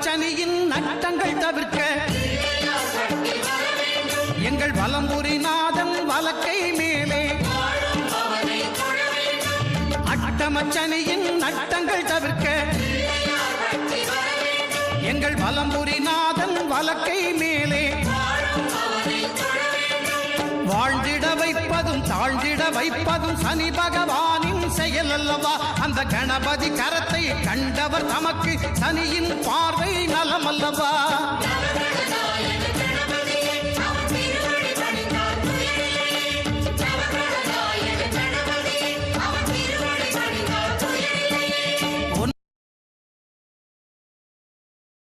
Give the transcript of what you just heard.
அட்டமச்சனியின் நட்டங்கள் தவிர்க்க எங்கள் வலம்புரிநாதன் வலக்கை மேலே அட்டமச்சனியின் நட்டங்கள் தவிர்க்க எங்கள் வலம்புரிநாதன் வலக்கை மேலே வாழ்ந்திட வைப்பதும் தாழ்ந்திட வைப்பதும் சனி பகவானின் செயல் அல்லவா அந்த கணபதி கரத்தை கண்டவர் தமக்கு சனியின் பார்வை நலம் அல்லவா